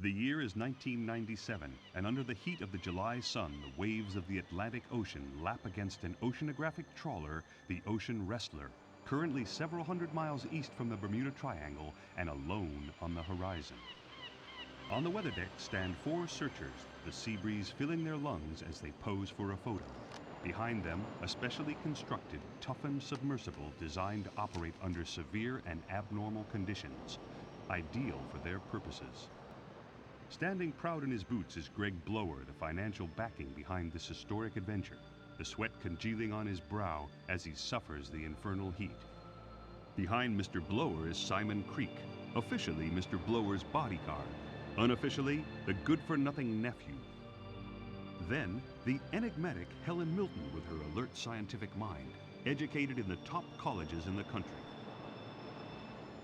The year is 1997, and under the heat of the July sun, the waves of the Atlantic Ocean lap against an oceanographic trawler, the Ocean Wrestler, currently several hundred miles east from the Bermuda Triangle and alone on the horizon. On the weather deck stand 4 searchers, the sea breeze filling their lungs as they pose for a photo. Behind them, a specially constructed, toughened submersible designed to operate under severe and abnormal conditions, ideal for their purposes. Standing proud in his boots is Greg Blower, the financial backing behind this historic adventure, the sweat congealing on his brow as he suffers the infernal heat. Behind Mr. Blower is Simon Creek, officially Mr. Blower's bodyguard, unofficially the good-for-nothing nephew. Then, the enigmatic Helen Milton with her alert scientific mind, educated in the top colleges in the country.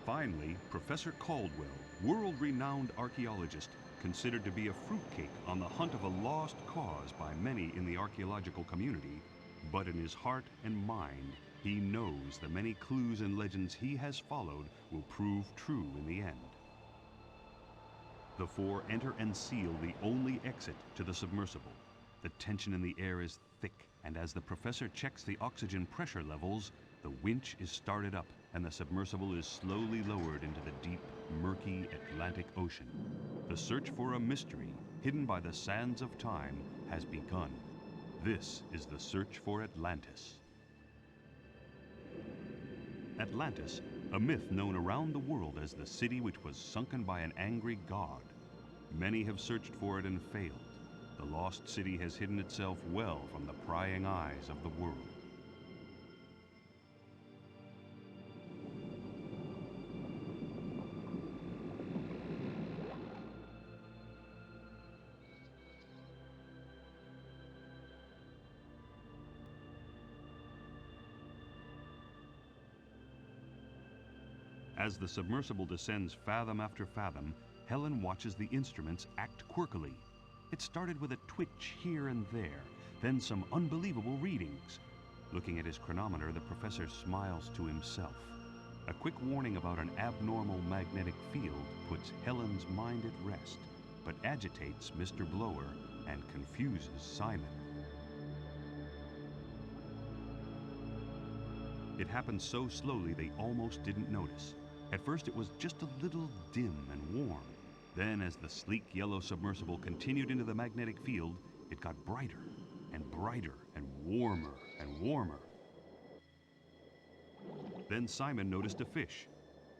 Finally, Professor Caldwell, world-renowned archaeologist, considered to be a fruitcake on the hunt of a lost cause by many in the archaeological community, but in his heart and mind, he knows the many clues and legends he has followed will prove true in the end. The 4 enter and seal the only exit to the submersible. The tension in the air is thick, and as the professor checks the oxygen pressure levels, the winch is started up and the submersible is slowly lowered into the deep, murky Atlantic Ocean. The search for a mystery hidden by the sands of time has begun. This is the search for Atlantis. Atlantis, a myth known around the world as the city which was sunken by an angry god. Many have searched for it and failed. The lost city has hidden itself well from the prying eyes of the world. As the submersible descends fathom after fathom, Helen watches the instruments act quirkily. It started with a twitch here and there, then some unbelievable readings. Looking at his chronometer, the professor smiles to himself. A quick warning about an abnormal magnetic field puts Helen's mind at rest, but agitates Mr. Blower and confuses Simon. It happened so slowly they almost didn't notice. At first it was just a little dim and warm. Then as the sleek yellow submersible continued into the magnetic field, it got brighter and brighter and warmer and warmer. Then Simon noticed a fish,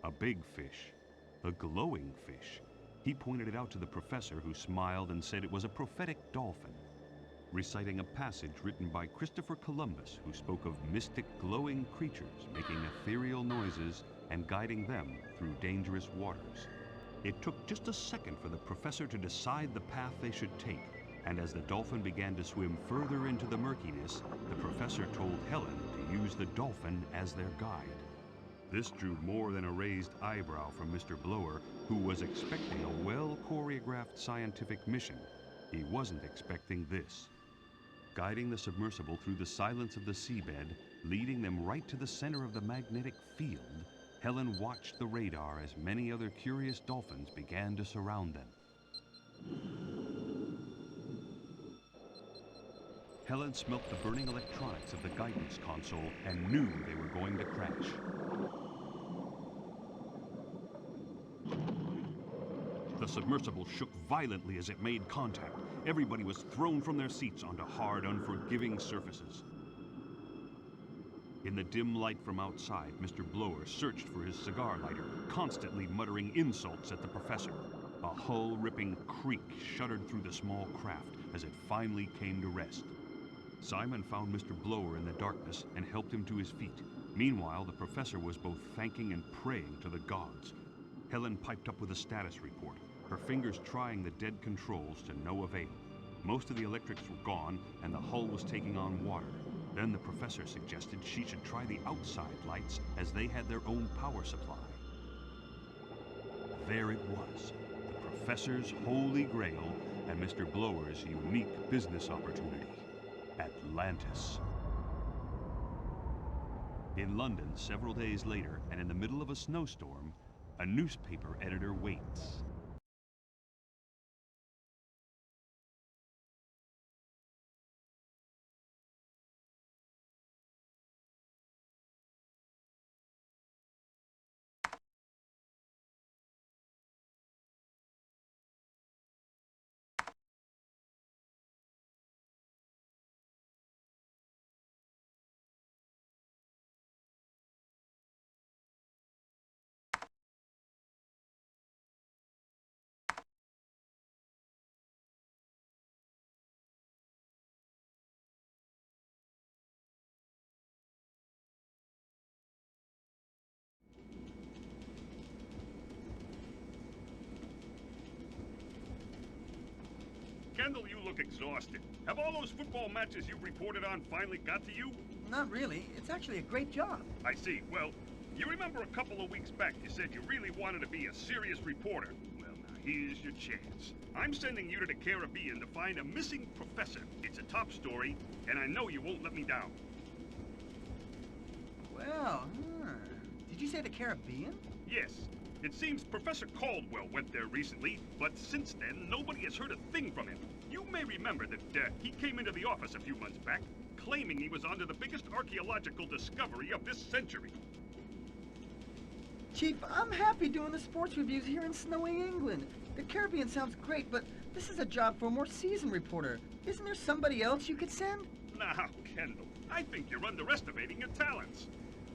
a big fish, a glowing fish. He pointed it out to the professor, who smiled and said it was a prophetic dolphin, reciting a passage written by Christopher Columbus, who spoke of mystic glowing creatures making ethereal noises and guiding them through dangerous waters. It took just a second for the professor to decide the path they should take, and as the dolphin began to swim further into the murkiness, the professor told Helen to use the dolphin as their guide. This drew more than a raised eyebrow from Mr. Blower, who was expecting a well-choreographed scientific mission. He wasn't expecting this. Guiding the submersible through the silence of the seabed, leading them right to the center of the magnetic field, Helen watched the radar as many other curious dolphins began to surround them. Helen smelt the burning electronics of the guidance console and knew they were going to crash. The submersible shook violently as it made contact. Everybody was thrown from their seats onto hard, unforgiving surfaces. In the dim light from outside, Mr. Blower searched for his cigar lighter, constantly muttering insults at the professor. A hull-ripping creak shuddered through the small craft as it finally came to rest. Simon found Mr. Blower in the darkness and helped him to his feet. Meanwhile, the professor was both thanking and praying to the gods. Helen piped up with a status report, her fingers trying the dead controls to no avail. Most of the electrics were gone and the hull was taking on water. Then the professor suggested she should try the outside lights, as they had their own power supply. There it was, the professor's holy grail and Mr. Blower's unique business opportunity. Atlantis. In London, several days later, and in the middle of a snowstorm, a newspaper editor waits. Kendall, you look exhausted. Have all those football matches you've reported on finally got to you? Not really. It's actually a great job. I see. Well, you remember a couple of weeks back you said you really wanted to be a serious reporter. Well, now here's your chance. I'm sending you to the Caribbean to find a missing professor. It's a top story, and I know you won't let me down. Well, did you say the Caribbean? Yes. It seems Professor Caldwell went there recently, but since then, nobody has heard a thing from him. You may remember that he came into the office a few months back, claiming he was onto the biggest archaeological discovery of this century. Chief, I'm happy doing the sports reviews here in snowy England. The Caribbean sounds great, but this is a job for a more seasoned reporter. Isn't there somebody else you could send? Now, Kendall, I think you're underestimating your talents.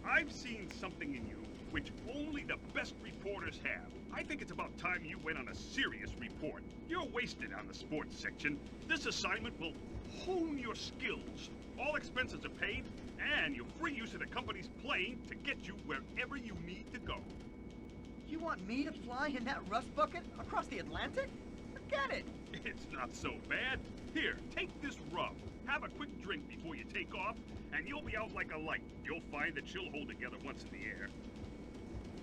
I've seen something in you which only the best reporters have. I think it's about time you went on a serious report. You're wasted on the sports section. This assignment will hone your skills. All expenses are paid, and you're free use of the company's plane to get you wherever you need to go. You want me to fly in that rust bucket across the Atlantic? Forget it. It's not so bad. Here, take this rum. Have a quick drink before you take off, and you'll be out like a light. You'll find that you'll hold together once in the air.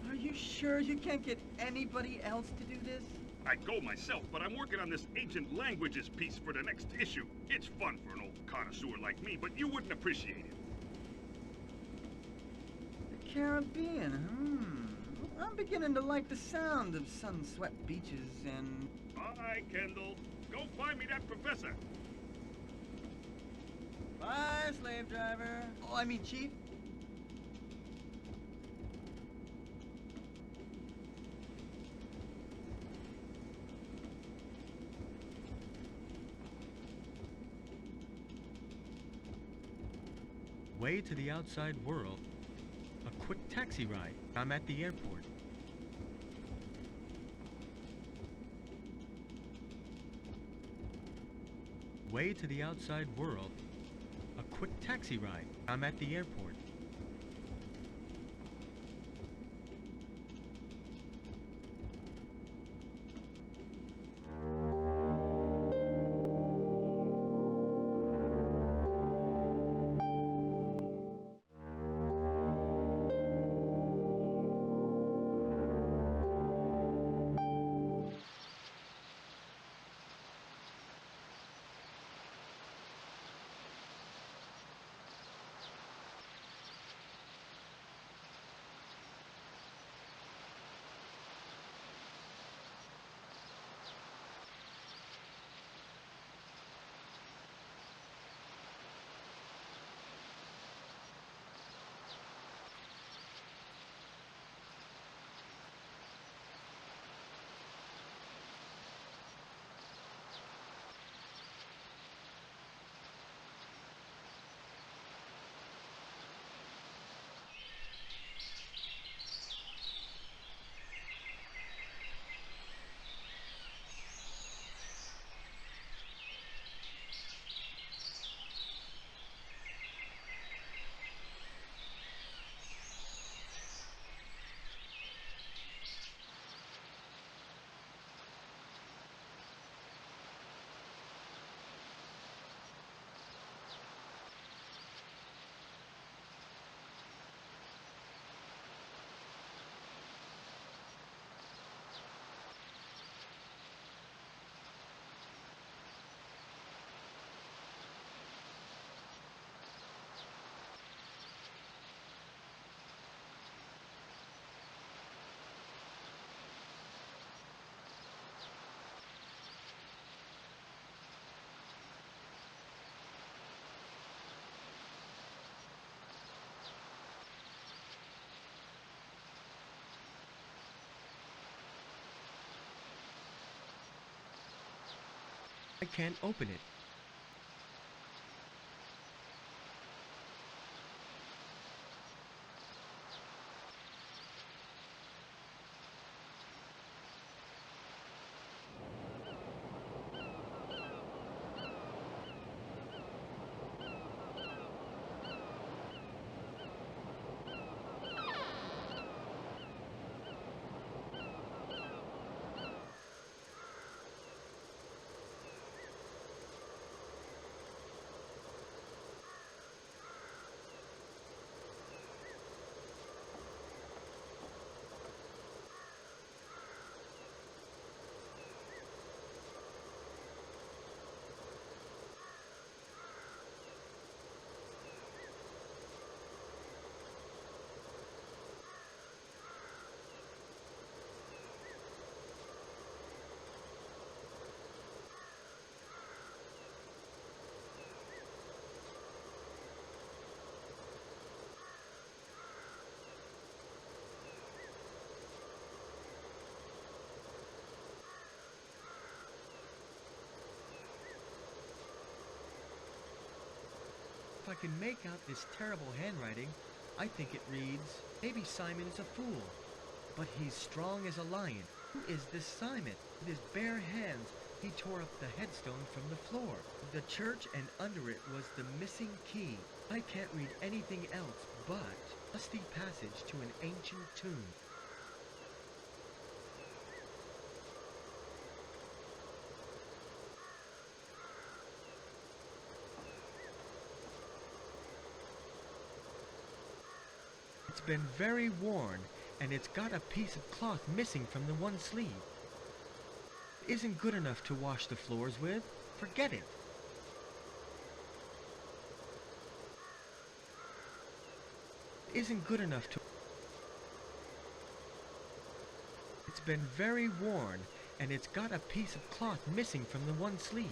Are you sure you can't get anybody else to do this? I'd go myself, but I'm working on this ancient languages piece for the next issue. It's fun for an old connoisseur like me, but you wouldn't appreciate it. The Caribbean, I'm beginning to like the sound of sun-swept beaches and... Bye, Kendall. Go find me that professor. Bye, slave driver. Oh, I mean, Chief. Way to the outside world. A quick taxi ride. I'm at the airport. Way to the outside world. A quick taxi ride. I'm at the airport. I can't open it. I can make out this terrible handwriting, I think it reads, maybe Simon is a fool, but he's strong as a lion. Who is this Simon? With his bare hands, he tore up the headstone from the floor. The church, and under it was the missing key. I can't read anything else but a rusty passage to an ancient tomb. It's been very worn, and it's got a piece of cloth missing from the one sleeve. It isn't good enough to wash the floors with. Forget it. It isn't good enough to... It's been very worn, and it's got a piece of cloth missing from the one sleeve.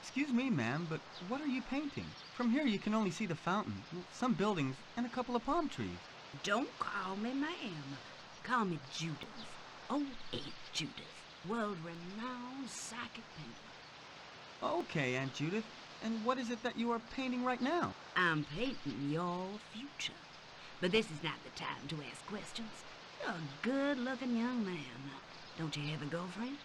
Excuse me, ma'am, but what are you painting? From here you can only see the fountain, some buildings, and a couple of palm trees. Don't call me ma'am. Call me Judith. Oh, Aunt Judith. World-renowned psychic painter. Okay, Aunt Judith. And what is it that you are painting right now? I'm painting your future. But this is not the time to ask questions. You're a good-looking young man. Don't you have a girlfriend?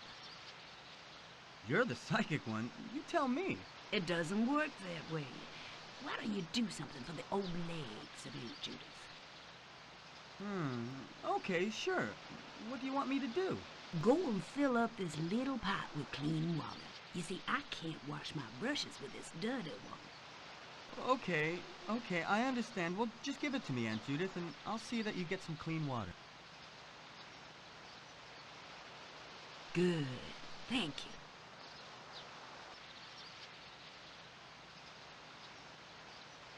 You're the psychic one. You tell me. It doesn't work that way. Why don't you do something for the old legs of Aunt Judith? Okay, sure. What do you want me to do? Go and fill up this little pot with clean water. You see, I can't wash my brushes with this dirty one. Okay, I understand. Well, just give it to me, Aunt Judith, and I'll see that you get some clean water. Good. Thank you.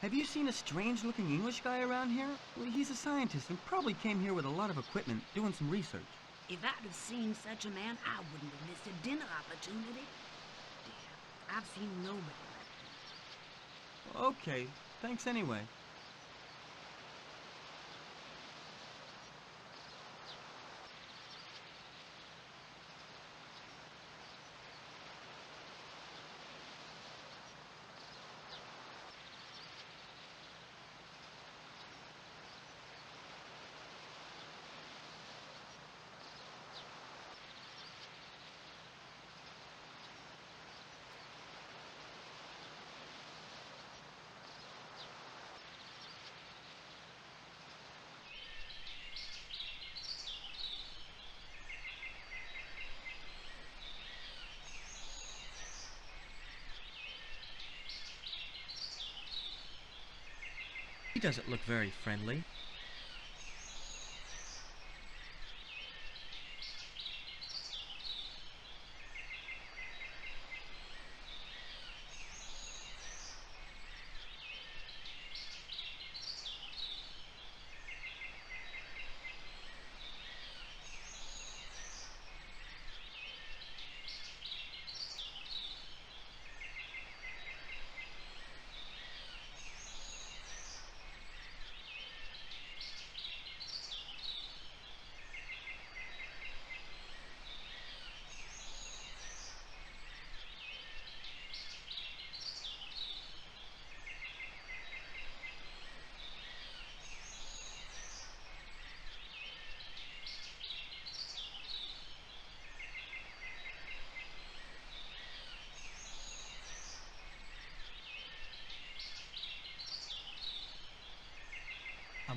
Have you seen a strange-looking English guy around here? Well, he's a scientist and probably came here with a lot of equipment, doing some research. If I'd have seen such a man, I wouldn't have missed a dinner opportunity. Dear, I've seen nobody like him. Okay, thanks anyway. He doesn't look very friendly.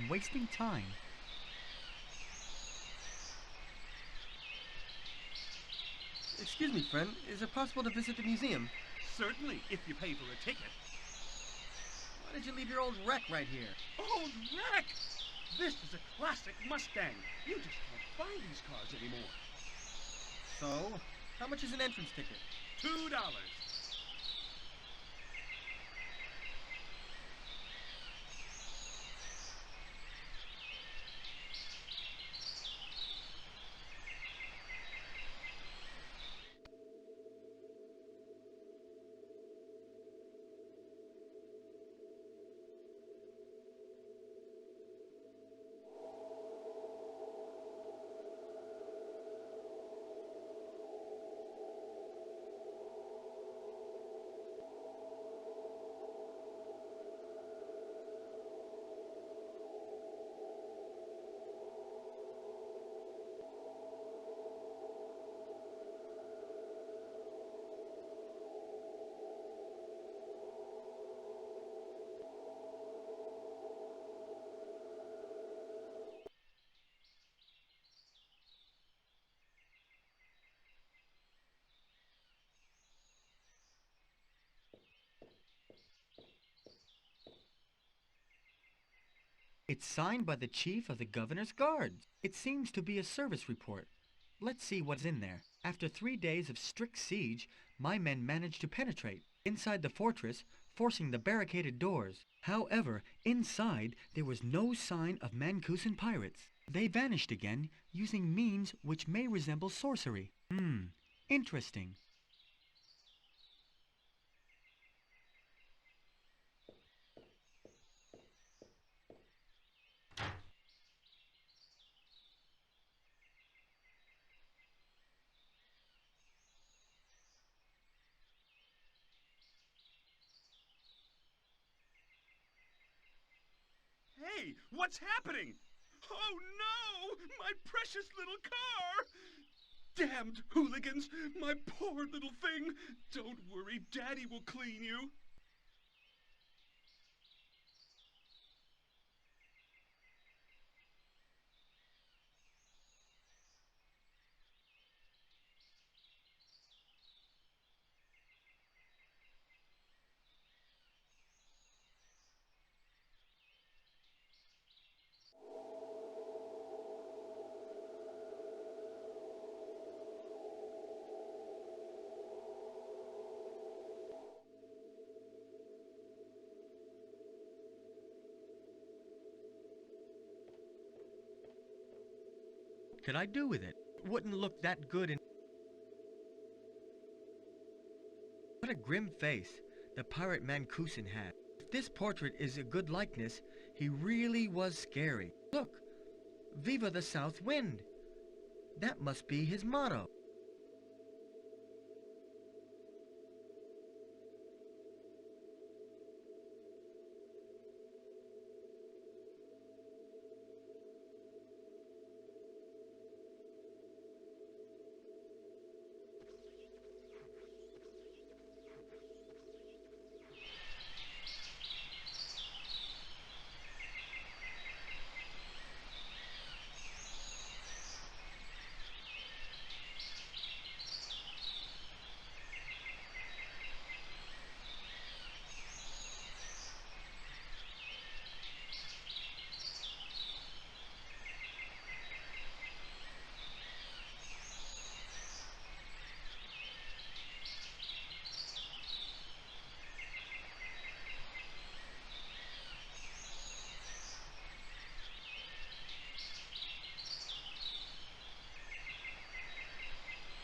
I'm wasting time. Excuse me, friend. Is it possible to visit the museum? Certainly, if you pay for a ticket. Why did you leave your old wreck right here? Old wreck! This is a classic Mustang. You just can't find these cars anymore. So, how much is an entrance ticket? $2. It's signed by the chief of the governor's guards. It seems to be a service report. Let's see what's in there. After 3 days of strict siege, my men managed to penetrate inside the fortress, forcing the barricaded doors. However, inside there was no sign of Mancusan pirates. They vanished again, using means which may resemble sorcery. Interesting. Hey, what's happening? Oh no! My precious little car! Damned hooligans! My poor little thing! Don't worry, Daddy will clean you. What could I do with it? Wouldn't look that good in... What a grim face the pirate Mancusan had. If this portrait is a good likeness, he really was scary. Look, Viva the South Wind. That must be his motto.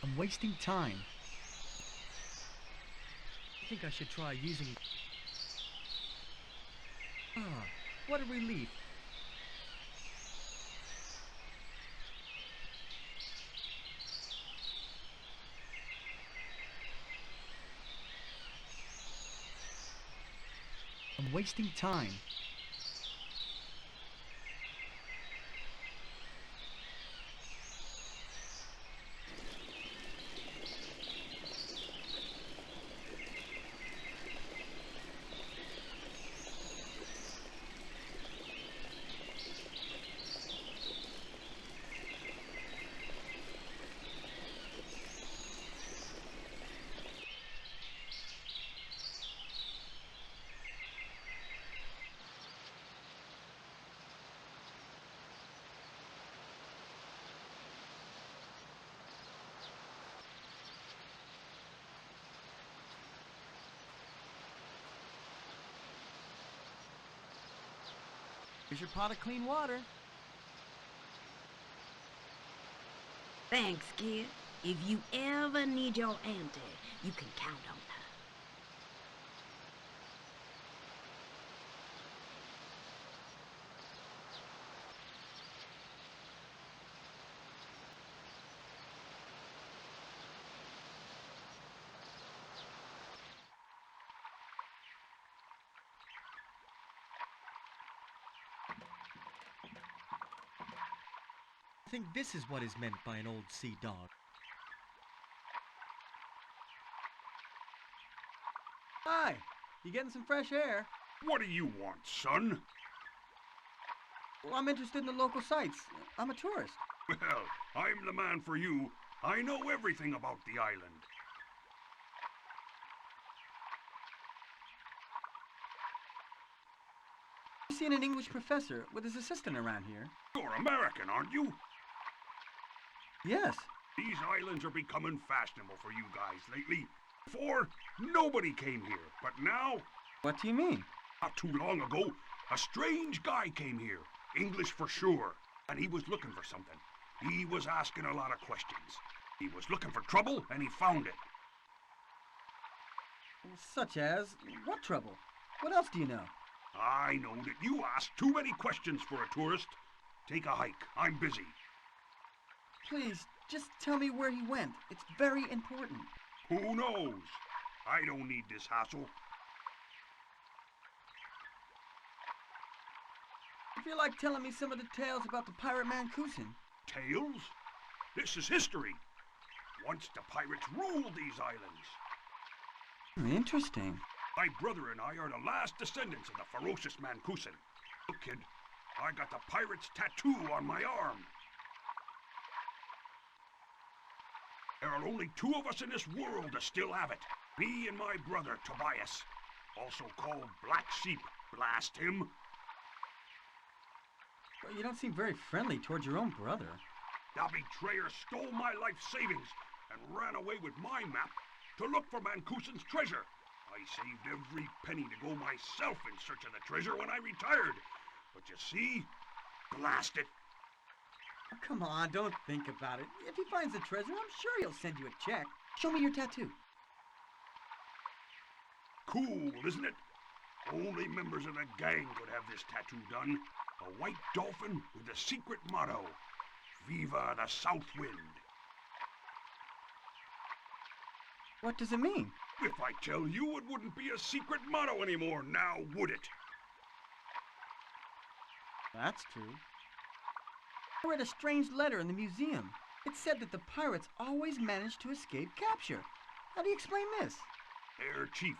I'm wasting time. I think I should try using... Ah, what a relief. I'm wasting time. Here's your pot of clean water. Thanks, kid. If you ever need your auntie, you can count on her. I think this is what is meant by an old sea dog. Hi, you getting some fresh air? What do you want, son? Well, I'm interested in the local sites. I'm a tourist. Well, I'm the man for you. I know everything about the island. I've seen an English professor with his assistant around here. You're American, aren't you? Yes. These islands are becoming fashionable for you guys lately. Before, nobody came here, but now, What do you mean? not too long ago, a strange guy came here, English for sure, and he was looking for something. He was asking a lot of questions. He was looking for trouble, and he found it. Such as what trouble? What else do you know? I know that you ask too many questions for a tourist. Take a hike. I'm busy. Please, just tell me where he went. It's very important. Who knows? I don't need this hassle. I feel like telling me some of the tales about the pirate Mancuson. Tales? This is history. Once the pirates ruled these islands. Interesting. My brother and I are the last descendants of the ferocious Mancuson. Look, kid, I got the pirate's tattoo on my arm. There are only two of us in this world that still have it. Me and my brother, Tobias. Also called Black Sheep. Blast him. Well, you don't seem very friendly towards your own brother. The betrayer stole my life savings and ran away with my map to look for Mancusion's treasure. I saved every penny to go myself in search of the treasure when I retired. But you see, blast it. Oh, come on, don't think about it. If he finds the treasure, I'm sure he'll send you a check. Show me your tattoo. Cool, isn't it? Only members of the gang could have this tattoo done. A white dolphin with the secret motto, Viva the South Wind. What does it mean? If I tell you, it wouldn't be a secret motto anymore, now would it? That's true. I read a strange letter in the museum. It said that the pirates always managed to escape capture. How do you explain this? Their chief,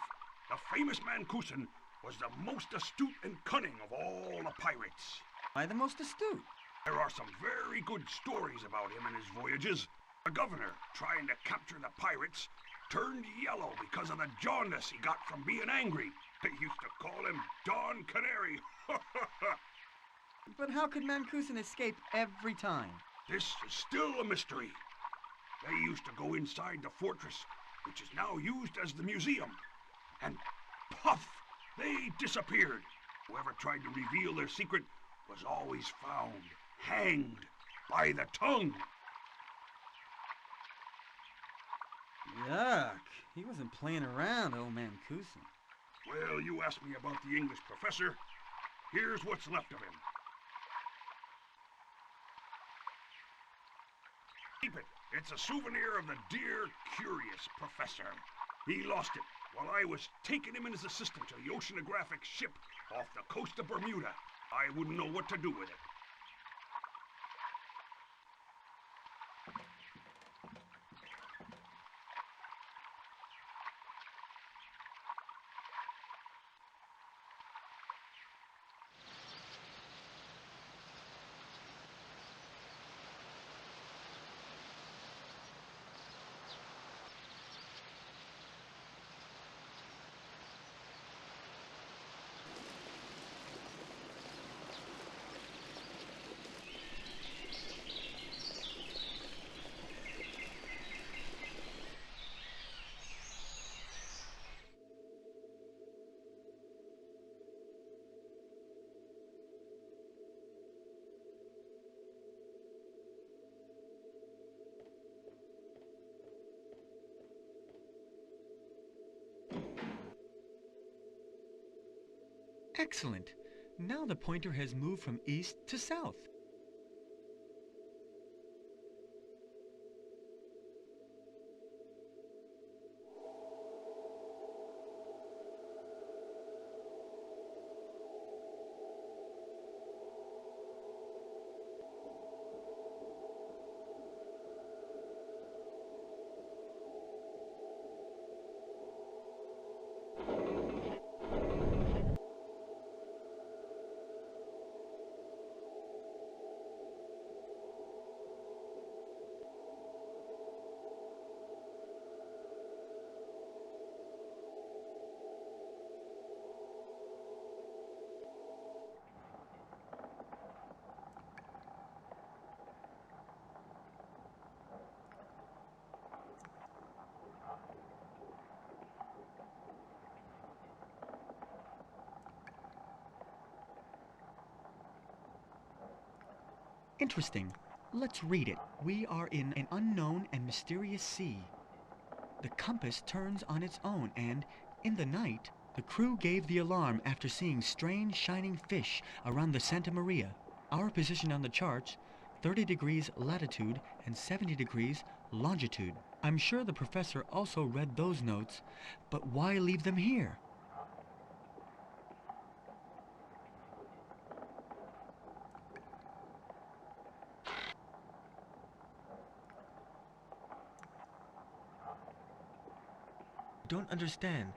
the famous Mancuson, was the most astute and cunning of all the pirates. Why the most astute? There are some very good stories about him and his voyages. The governor, trying to capture the pirates, turned yellow because of the jaundice he got from being angry. They used to call him Don Canary. But how could Mancuson escape every time? This is still a mystery. They used to go inside the fortress, which is now used as the museum, and puff, they disappeared. Whoever tried to reveal their secret was always found hanged by the tongue. Yuck. He wasn't playing around, old Mancuson. Well, you asked me about the English professor. Here's what's left of him. Keep it. It's a souvenir of the dear, curious professor. He lost it while I was taking him and his assistant to the oceanographic ship off the coast of Bermuda. I wouldn't know what to do with it. Excellent. Now the pointer has moved from east to south. Interesting. Let's read it. We are in an unknown and mysterious sea. The compass turns on its own, and in the night, the crew gave the alarm after seeing strange shining fish around the Santa Maria. Our position on the charts, 30 degrees latitude and 70 degrees longitude. I'm sure the professor also read those notes, but why leave them here? Don't understand.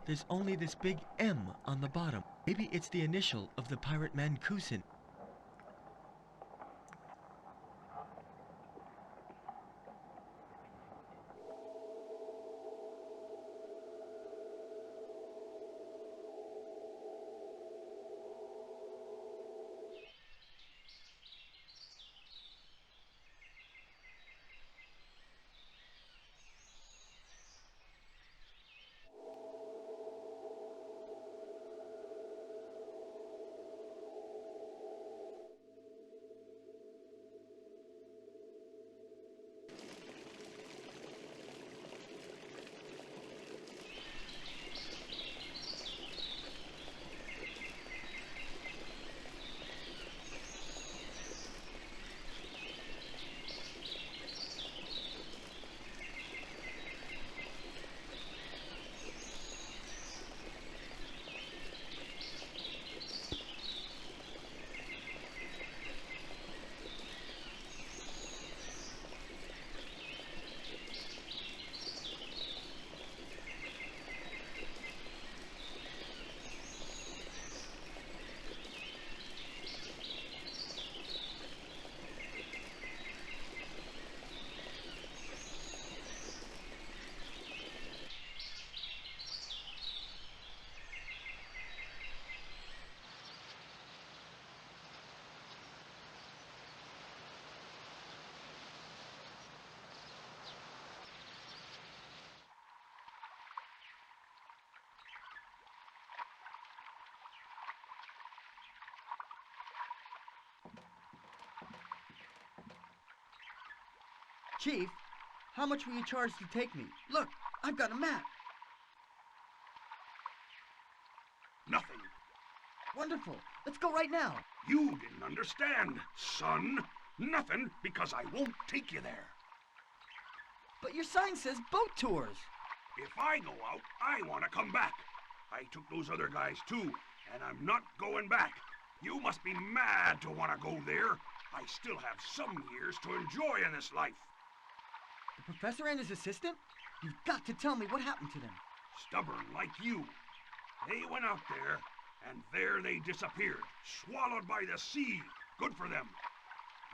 There's only this big M on the bottom. Maybe it's the initial of the pirate Mancuson. Chief, how much will you charge to take me? Look, I've got a map. Nothing. Wonderful. Let's go right now. You didn't understand, son. Nothing, because I won't take you there. But your sign says boat tours. If I go out, I want to come back. I took those other guys too, and I'm not going back. You must be mad to want to go there. I still have some years to enjoy in this life. The professor and his assistant? You've got to tell me what happened to them. Stubborn like you. They went out there, and there they disappeared, swallowed by the sea. Good for them.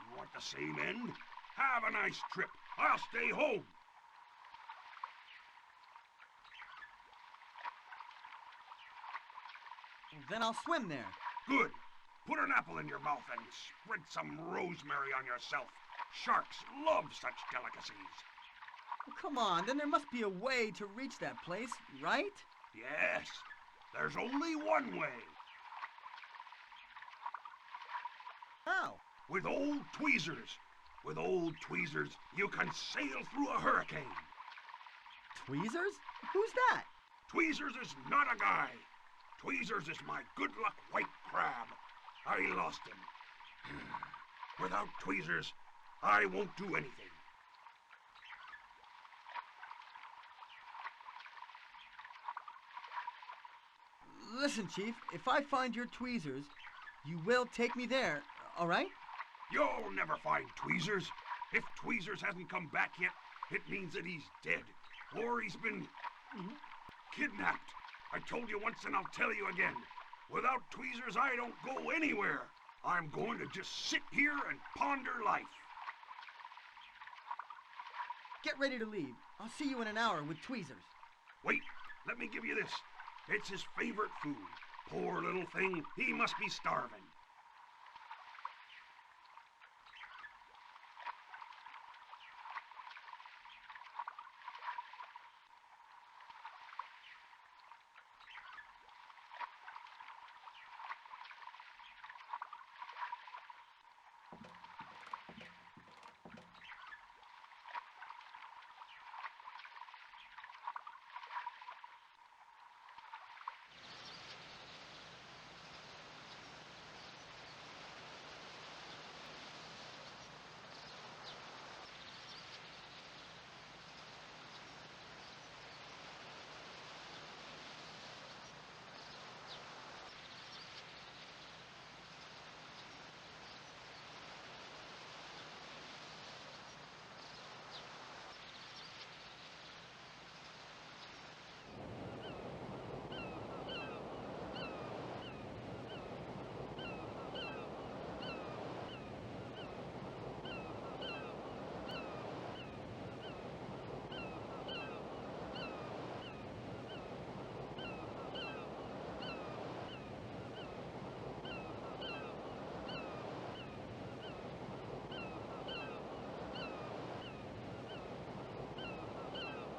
You want the same end? Have a nice trip. I'll stay home. Well, then I'll swim there. Good. Put an apple in your mouth and spread some rosemary on yourself. Sharks love such delicacies. Well, come on, then there must be a way to reach that place, right? Yes, there's only one way. How? With old tweezers. With old tweezers, you can sail through a hurricane. Tweezers? Who's that? Tweezers is not a guy. Tweezers is my good luck white crab. I lost him. Without Tweezers, I won't do anything. Listen, Chief, if I find your tweezers, you will take me there, all right? You'll never find Tweezers. If Tweezers hasn't come back yet, it means that he's dead. Or he's been kidnapped. I told you once and I'll tell you again. Without Tweezers, I don't go anywhere. I'm going to just sit here and ponder life. Get ready to leave. I'll see you in an hour with tweezers. Wait, let me give you this. It's his favorite food. Poor little thing, he must be starving.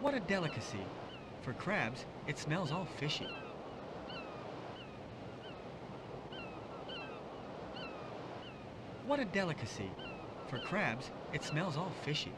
What a delicacy. For crabs, it smells all fishy. What a delicacy. For crabs, it smells all fishy.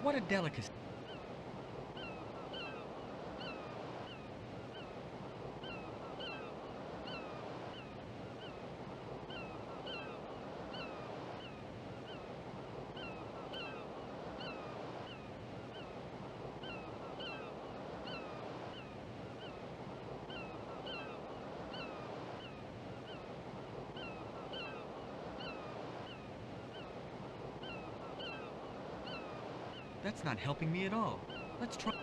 What a delicacy. That's not helping me at all. Let's try.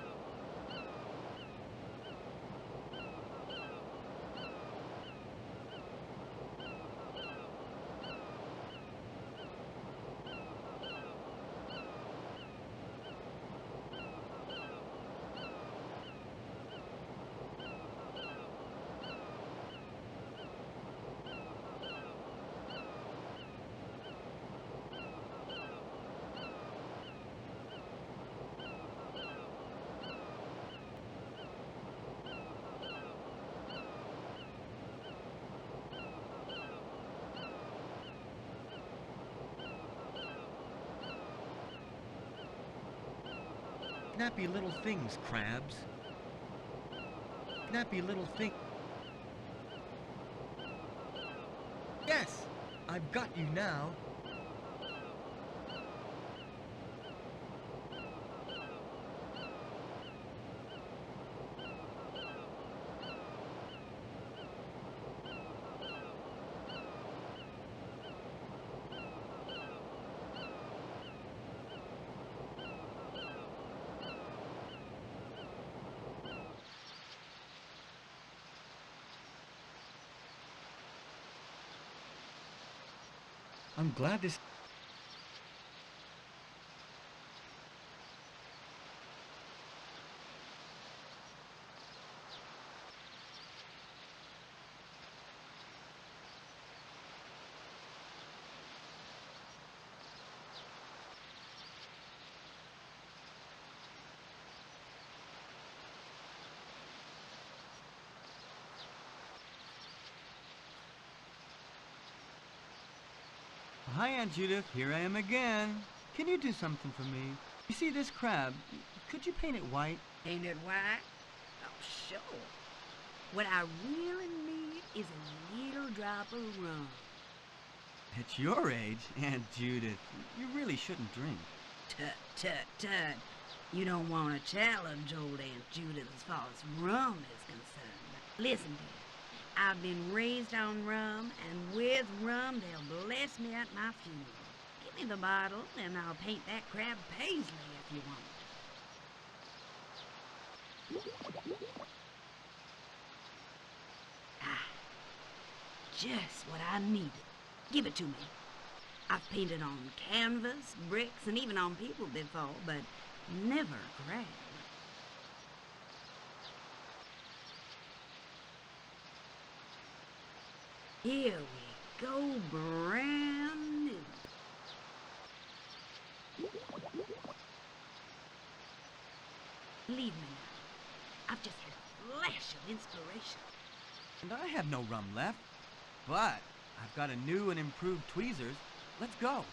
Snappy little things, crabs. Snappy little thing. Yes! I've got you now. I'm glad this... Hi, Aunt Judith. Here I am again. Can you do something for me? You see this crab? Could you paint it white? Ain't it white? Oh, sure. What I really need is a little drop of rum. At your age, Aunt Judith, you really shouldn't drink. Tut, tut, tut. You don't want to challenge old Aunt Judith as far as rum is concerned. Listen, dear. I've been raised on rum, and with rum, they'll bless me at my funeral. Give me the bottle, and I'll paint that crab paisley if you want. Ah, just what I needed. Give it to me. I've painted on canvas, bricks, and even on people before, but never a crab. Here we go, brand new. Leave me now. I've just had a flash of inspiration. And I have no rum left, but I've got a new and improved tweezers. Let's go.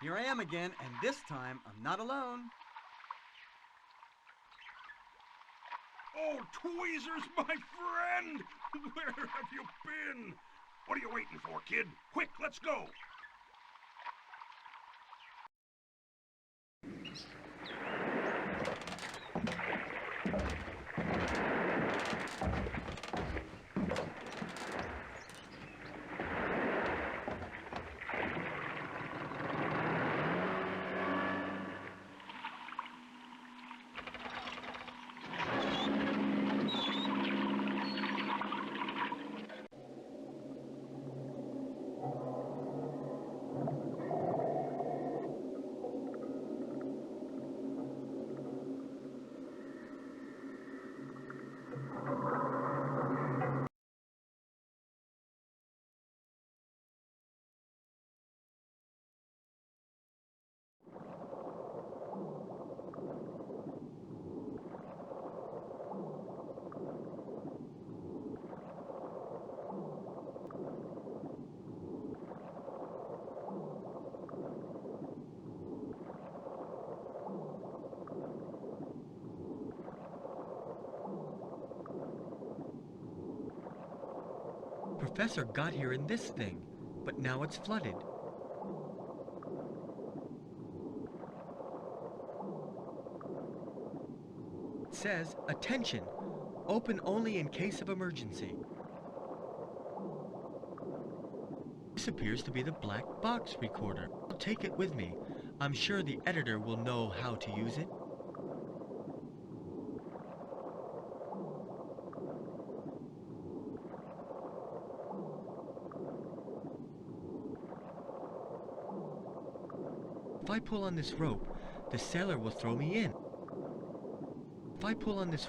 Here I am again, and this time I'm not alone. Oh, tweezers, my friend! Where have you been? What are you waiting for, kid? Quick, let's go! professor got here in this thing, but now it's flooded. It says, "Attention! Open only in case of emergency." This appears to be the black box recorder. I'll take it with me. I'm sure the editor will know how to use it. If I pull on this rope, the sailor will throw me in. If I pull on this